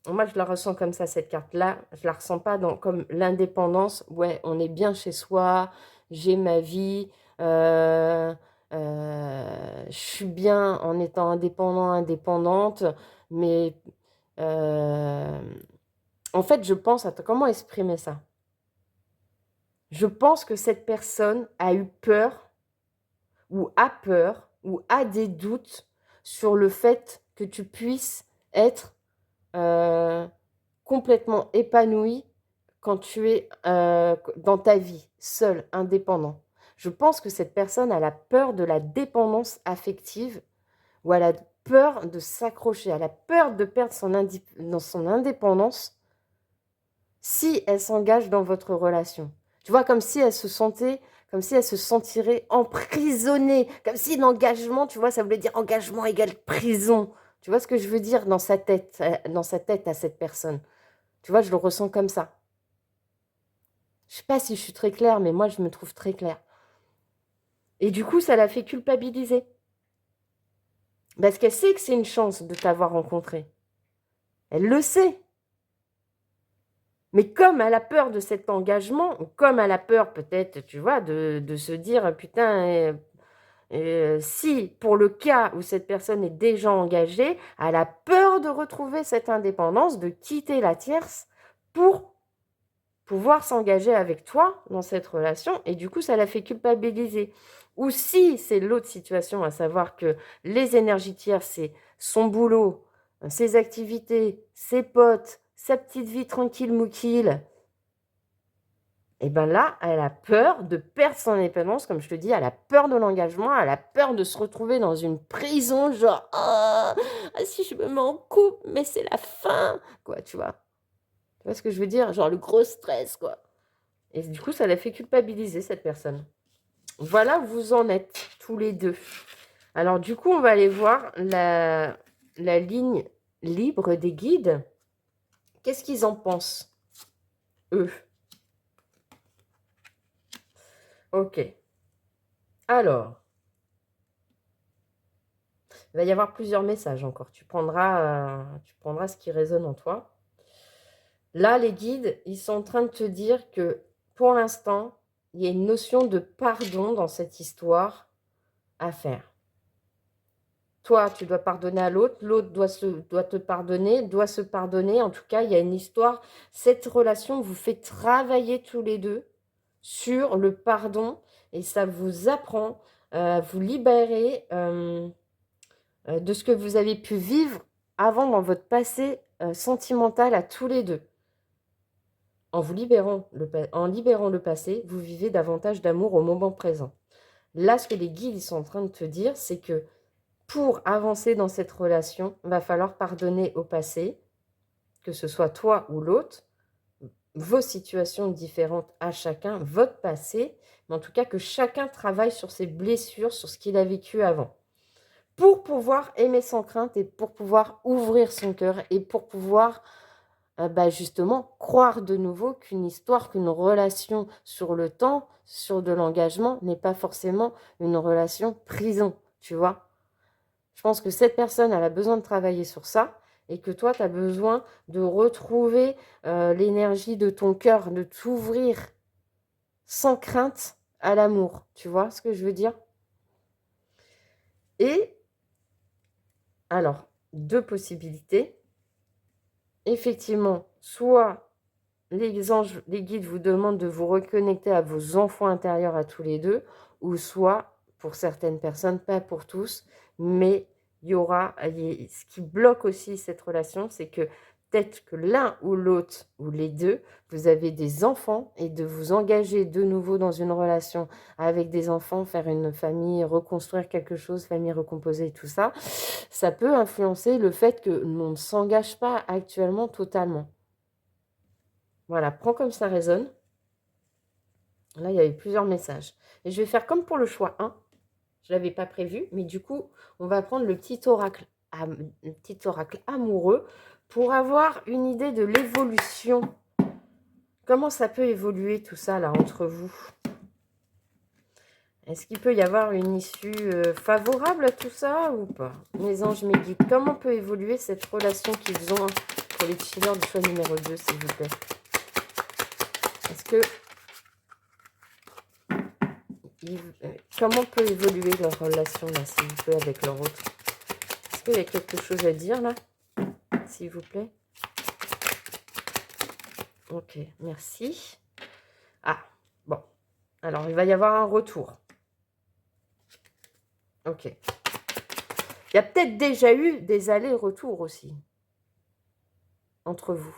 [SPEAKER 1] moi, je la ressens comme ça, cette carte-là. Je ne la ressens pas comme l'indépendance. Ouais, on est bien chez soi, j'ai ma vie, je suis bien en étant indépendant, indépendante, mais en fait, je pense, attends, comment exprimer ça? Je pense que cette personne a eu peur ou a des doutes sur le fait que tu puisses être complètement épanoui quand tu es dans ta vie, seul, indépendant. Je pense que cette personne, elle a peur de la dépendance affective ou elle a peur de s'accrocher, elle a peur de perdre dans son indépendance si elle s'engage dans votre relation. Tu vois, comme si elle se sentirait emprisonnée, comme si l'engagement, tu vois, ça voulait dire engagement égale prison. Tu vois ce que je veux dire dans sa tête à cette personne. Tu vois, je le ressens comme ça. Je sais pas si je suis très claire, mais moi, je me trouve très claire. Et du coup, ça la fait culpabiliser. Parce qu'elle sait que c'est une chance de t'avoir rencontré. Elle le sait. Mais comme elle a peur de cet engagement, comme elle a peur peut-être, tu vois, de se dire, putain, si pour le cas où cette personne est déjà engagée, elle a peur de retrouver cette indépendance, de quitter la tierce pour pouvoir s'engager avec toi dans cette relation, et du coup, ça la fait culpabiliser. Ou si c'est l'autre situation, à savoir que les énergies tierces, c'est son boulot, ses activités, ses potes, sa petite vie tranquille mouquille, et bien là, elle a peur de perdre son indépendance, comme je te dis, elle a peur de l'engagement, elle a peur de se retrouver dans une prison, genre, ah, si je me mets en couple, mais c'est la fin, quoi, tu vois. Tu vois ce que je veux dire? Genre le gros stress, quoi. Et du coup, ça l'a fait culpabiliser, cette personne. Voilà où vous en êtes, tous les deux. Alors, du coup, on va aller voir la ligne libre des guides. Qu'est-ce qu'ils en pensent, eux? Ok. Alors, il va y avoir plusieurs messages encore. Tu prendras ce qui résonne en toi. Là, les guides, ils sont en train de te dire que, pour l'instant, il y a une notion de pardon dans cette histoire à faire. Toi, tu dois pardonner à l'autre, l'autre doit te pardonner, doit se pardonner. En tout cas, il y a une histoire. Cette relation vous fait travailler tous les deux sur le pardon et ça vous apprend à vous libérer de ce que vous avez pu vivre avant dans votre passé sentimental à tous les deux. En libérant le passé, vous vivez davantage d'amour au moment présent. Là, ce que les guides sont en train de te dire, c'est que pour avancer dans cette relation, il va falloir pardonner au passé, que ce soit toi ou l'autre, vos situations différentes à chacun, votre passé, mais en tout cas que chacun travaille sur ses blessures, sur ce qu'il a vécu avant, pour pouvoir aimer sans crainte et pour pouvoir ouvrir son cœur et pour pouvoir justement croire de nouveau qu'une histoire, qu'une relation sur le temps, sur de l'engagement, n'est pas forcément une relation prison, tu vois. Je pense que cette personne, elle a besoin de travailler sur ça et que toi, tu as besoin de retrouver l'énergie de ton cœur, de t'ouvrir sans crainte à l'amour. Tu vois ce que je veux dire? Et alors, deux possibilités. Effectivement, soit les anges, les guides vous demandent de vous reconnecter à vos enfants intérieurs à tous les deux, ou soit, pour certaines personnes, pas pour tous, mais il y aura, ce qui bloque aussi cette relation, c'est que peut-être que l'un ou l'autre, ou les deux, vous avez des enfants, et de vous engager de nouveau dans une relation avec des enfants, faire une famille, reconstruire quelque chose, famille recomposée, tout ça, ça peut influencer le fait que l'on ne s'engage pas actuellement totalement. Voilà, prends comme ça résonne. Là, il y avait plusieurs messages. Et je vais faire comme pour le choix 1. Je ne l'avais pas prévu, mais du coup, on va prendre le petit oracle amoureux pour avoir une idée de l'évolution. Comment ça peut évoluer tout ça là entre vous? Est-ce qu'il peut y avoir une issue favorable à tout ça ou pas? Mes anges, mes guides, comment peut évoluer cette relation qu'ils ont pour les chillers du choix numéro 2, s'il vous plaît? Est-ce que... comment peut évoluer leur relation là, s'il vous plaît, avec leur autre? Est-ce qu'il y a quelque chose à dire là, s'il vous plaît? Ok, merci. Ah, bon. Alors, il va y avoir un retour. Ok. Il y a peut-être déjà eu des allers-retours aussi entre vous.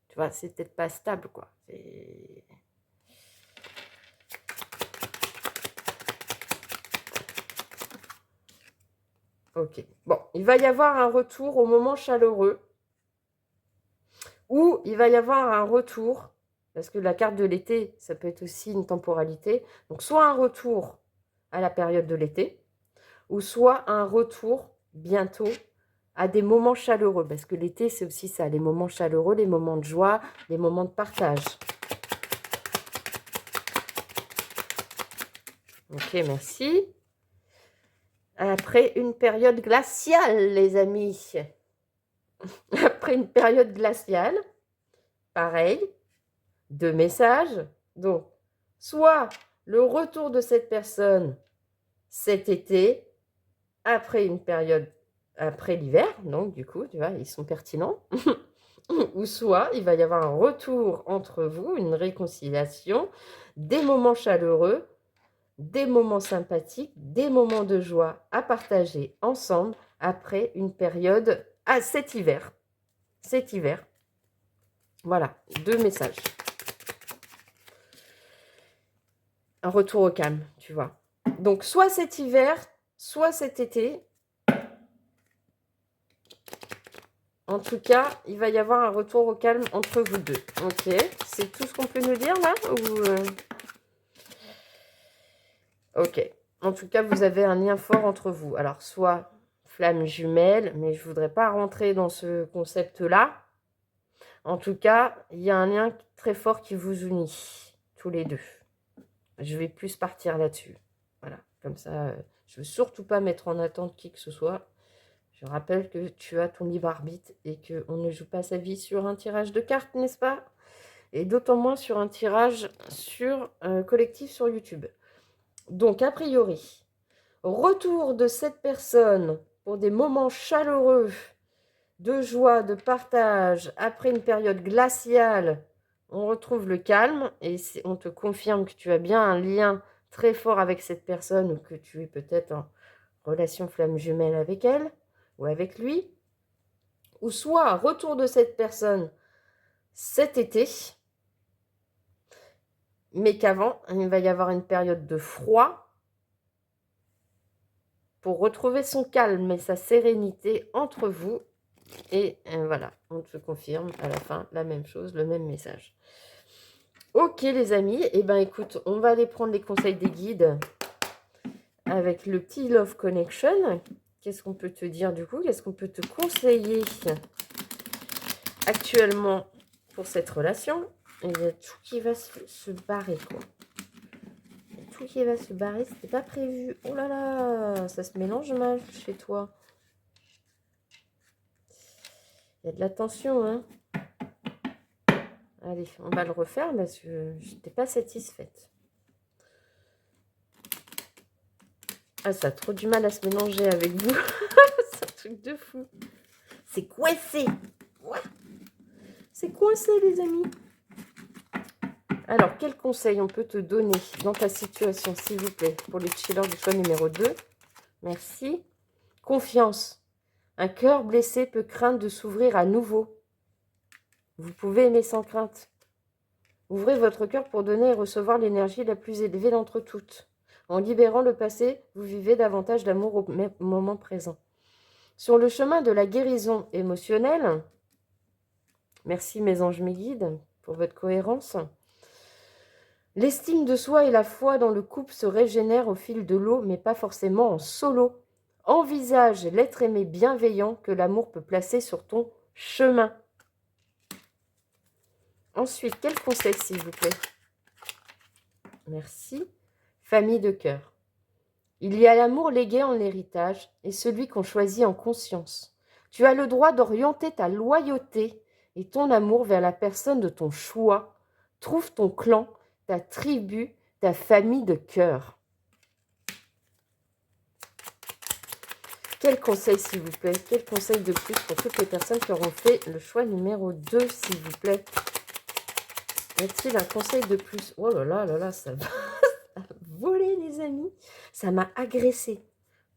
[SPEAKER 1] Tu vois, c'est peut-être pas stable, quoi. Ok. Bon, il va y avoir un retour au moment chaleureux. Ou il va y avoir un retour, parce que la carte de l'été, ça peut être aussi une temporalité. Donc, soit un retour à la période de l'été, ou soit un retour bientôt à des moments chaleureux. Parce que l'été, c'est aussi ça, les moments chaleureux, les moments de joie, les moments de partage. Ok, merci. Après une période glaciale, les amis. Après une période glaciale, pareil, 2 messages. Donc, soit le retour de cette personne cet été, après une période, après l'hiver, donc du coup, tu vois, ils sont pertinents. Ou soit il va y avoir un retour entre vous, une réconciliation, des moments chaleureux, des moments sympathiques, des moments de joie à partager ensemble après une période, cet hiver. Cet hiver. Voilà, 2 messages. Un retour au calme, tu vois. Donc, soit cet hiver, soit cet été. En tout cas, il va y avoir un retour au calme entre vous deux. Ok, c'est tout ce qu'on peut nous dire là ou Ok. En tout cas, vous avez un lien fort entre vous. Alors, soit flamme jumelle, mais je ne voudrais pas rentrer dans ce concept-là. En tout cas, il y a un lien très fort qui vous unit, tous les deux. Je vais plus partir là-dessus. Voilà, comme ça, je ne veux surtout pas mettre en attente qui que ce soit. Je rappelle que tu as ton libre arbitre et qu'on ne joue pas sa vie sur un tirage de cartes, n'est-ce pas? Et d'autant moins sur un tirage sur collectif sur YouTube. Donc, a priori, retour de cette personne pour des moments chaleureux, de joie, de partage, après une période glaciale, on retrouve le calme et on te confirme que tu as bien un lien très fort avec cette personne ou que tu es peut-être en relation flamme jumelle avec elle ou avec lui. Ou soit un retour de cette personne cet été, mais qu'avant, il va y avoir une période de froid pour retrouver son calme et sa sérénité entre vous. Et voilà, on te confirme à la fin la même chose, le même message. Ok les amis, et ben écoute, on va aller prendre les conseils des guides avec le petit Love Connection. Qu'est-ce qu'on peut te dire du coup? Qu'est-ce qu'on peut te conseiller actuellement pour cette relation? Il y a tout qui va se barrer, quoi. Tout qui va se barrer, c'était pas prévu. Oh là là, ça se mélange mal chez toi. Il y a de la tension, hein. Allez, on va le refaire parce que je n'étais pas satisfaite. Ah, ça a trop du mal à se mélanger avec vous. C'est un truc de fou. C'est coincé. Ouais. C'est coincé, les amis. Alors, quel conseil on peut te donner dans ta situation, s'il vous plaît, pour les chillers du choix numéro 2? Merci. Confiance. Un cœur blessé peut craindre de s'ouvrir à nouveau. Vous pouvez aimer sans crainte. Ouvrez votre cœur pour donner et recevoir l'énergie la plus élevée d'entre toutes. En libérant le passé, vous vivez davantage d'amour au moment présent. Sur le chemin de la guérison émotionnelle, merci mes anges, mes guides, pour votre cohérence. L'estime de soi et la foi dans le couple se régénèrent au fil de l'eau, mais pas forcément en solo. Envisage l'être aimé bienveillant que l'amour peut placer sur ton chemin. Ensuite, quel conseil, s'il vous plaît? Merci. Famille de cœur. Il y a l'amour légué en héritage et celui qu'on choisit en conscience. Tu as le droit d'orienter ta loyauté et ton amour vers la personne de ton choix. Trouve ton clan, ta tribu, ta famille de cœur. Quel conseil, s'il vous plaît? Quel conseil de plus pour toutes les personnes qui auront fait le choix numéro 2, s'il vous plaît? Y a-t-il un conseil de plus? Oh là là, ça va voler, les amis. Ça m'a agressé.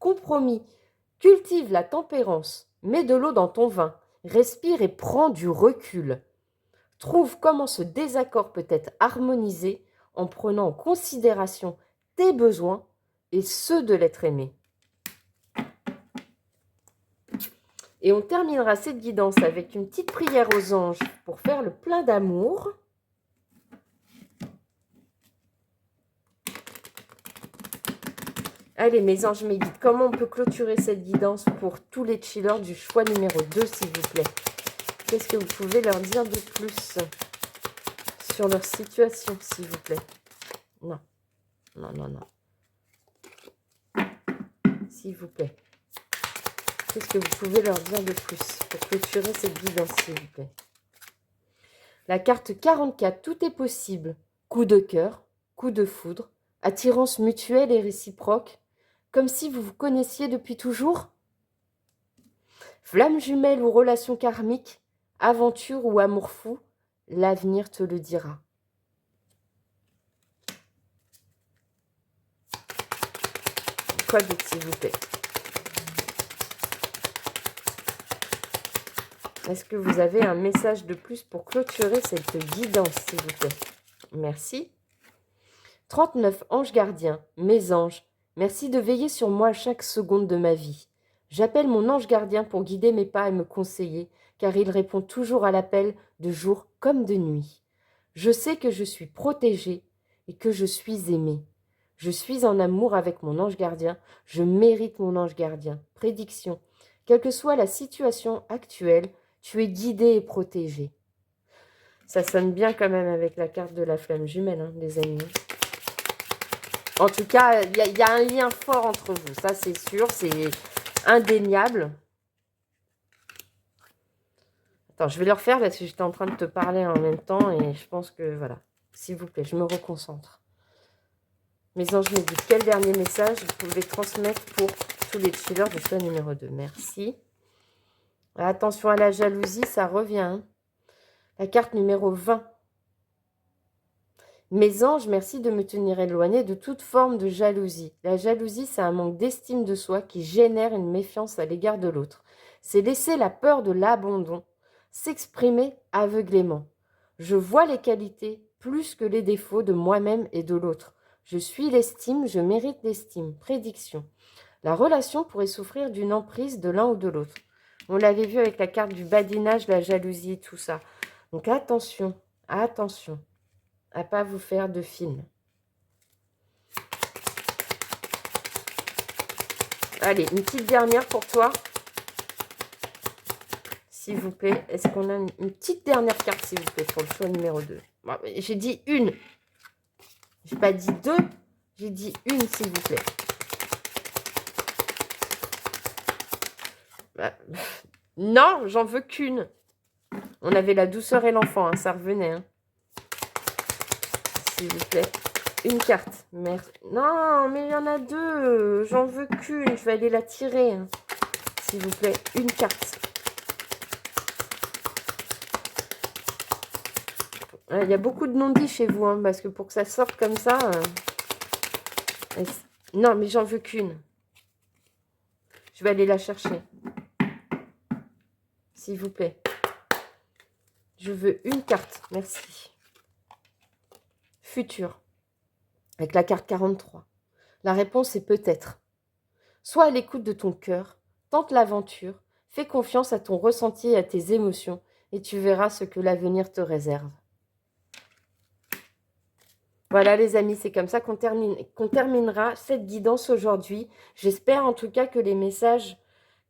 [SPEAKER 1] Compromis. Cultive la tempérance. Mets de l'eau dans ton vin. Respire et prends du recul. Trouve comment ce désaccord peut être harmonisé en prenant en considération tes besoins et ceux de l'être aimé. Et on terminera cette guidance avec une petite prière aux anges pour faire le plein d'amour. Allez, mes anges, mes guides, comment on peut clôturer cette guidance pour tous les chillers du choix numéro 2, s'il vous plaît? Qu'est-ce que vous pouvez leur dire de plus sur leur situation, s'il vous plaît? Non, non, non, non. S'il vous plaît. Qu'est-ce que vous pouvez leur dire de plus pour clôturer cette guidance, s'il vous plaît? La carte 44, tout est possible. Coup de cœur, coup de foudre, attirance mutuelle et réciproque, comme si vous vous connaissiez depuis toujours. Flamme jumelle ou relation karmique, aventure ou amour fou, l'avenir te le dira. Quoi d'autre, s'il vous plaît? Est-ce que vous avez un message de plus pour clôturer cette guidance, s'il vous plaît? Merci. 39, anges gardiens, mes anges, merci de veiller sur moi chaque seconde de ma vie. J'appelle mon ange gardien pour guider mes pas et me conseiller, car il répond toujours à l'appel de jour comme de nuit. Je sais que je suis protégée et que je suis aimée. Je suis en amour avec mon ange gardien, je mérite mon ange gardien. Prédiction. Quelle que soit la situation actuelle, tu es guidé et protégé. Ça sonne bien quand même avec la carte de la flamme jumelle, hein, les amis. En tout cas, il y a un lien fort entre vous. Ça, c'est sûr, c'est indéniable. Attends, je vais le refaire parce que j'étais en train de te parler en même temps et je pense que, voilà, s'il vous plaît, je me reconcentre. Mes anges me disent, quel dernier message vous pouvez transmettre pour tous les chillers de choix numéro 2? Merci. Attention à la jalousie, ça revient. Hein. La carte numéro 20. Mes anges, merci de me tenir éloigné de toute forme de jalousie. La jalousie, c'est un manque d'estime de soi qui génère une méfiance à l'égard de l'autre. C'est laisser la peur de l'abandon s'exprimer aveuglément. Je vois les qualités plus que les défauts de moi-même et de l'autre. Je suis l'estime, je mérite l'estime. Prédiction. La relation pourrait souffrir d'une emprise de l'un ou de l'autre. On l'avait vu avec la carte du badinage, la jalousie, tout ça. Donc attention, attention à ne pas vous faire de film. Allez, une petite dernière pour toi. S'il vous plaît. Est-ce qu'on a une petite dernière carte, s'il vous plaît, pour le choix numéro 2? Bon, j'ai dit une. Je n'ai pas dit deux. J'ai dit une, s'il vous plaît. Non, j'en veux qu'une. On avait la douceur et l'enfant, hein, ça revenait. Hein. S'il vous plaît. Une carte. Merci. Non, mais il y en a deux. J'en veux qu'une. Je vais aller la tirer. Hein. S'il vous plaît, une carte. Il y a beaucoup de non-dits chez vous, hein, parce que pour que ça sorte comme ça... Non, mais j'en veux qu'une. Je vais aller la chercher. S'il vous plaît. Je veux une carte. Merci. Futur. Avec la carte 43. La réponse est peut-être. Sois à l'écoute de ton cœur. Tente l'aventure. Fais confiance à ton ressenti et à tes émotions. Et tu verras ce que l'avenir te réserve. Voilà les amis, c'est comme ça qu'on terminera cette guidance aujourd'hui. J'espère en tout cas que les messages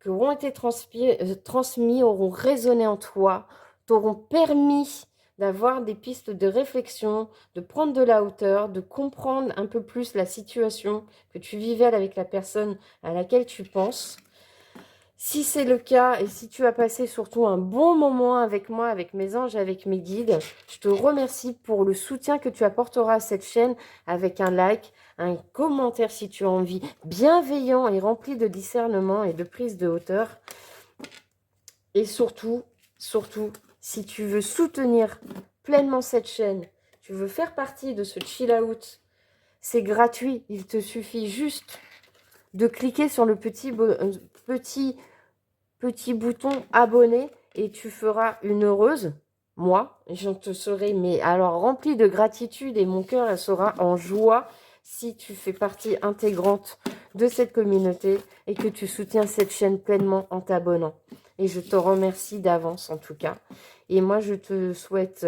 [SPEAKER 1] qui auront été transmis auront résonné en toi, t'auront permis d'avoir des pistes de réflexion, de prendre de la hauteur, de comprendre un peu plus la situation que tu vivais avec la personne à laquelle tu penses. Si c'est le cas et si tu as passé surtout un bon moment avec moi, avec mes anges, avec mes guides, je te remercie pour le soutien que tu apporteras à cette chaîne avec un like, un commentaire si tu as envie, bienveillant et rempli de discernement et de prise de hauteur. Et surtout, si tu veux soutenir pleinement cette chaîne, tu veux faire partie de ce chill out, c'est gratuit. Il te suffit juste de cliquer sur le petit bouton abonner et tu feras une heureuse. Moi, je te serai mais alors remplie de gratitude et mon cœur sera en joie si tu fais partie intégrante de cette communauté et que tu soutiens cette chaîne pleinement en t'abonnant. Et je te remercie d'avance en tout cas. Et moi, je te souhaite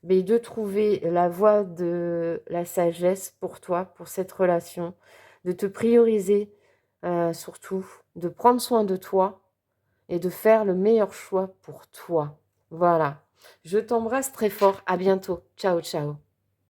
[SPEAKER 1] de trouver la voie de la sagesse pour toi, pour cette relation, de te prioriser surtout, de prendre soin de toi et de faire le meilleur choix pour toi. Voilà. Je t'embrasse très fort. À bientôt. Ciao, ciao.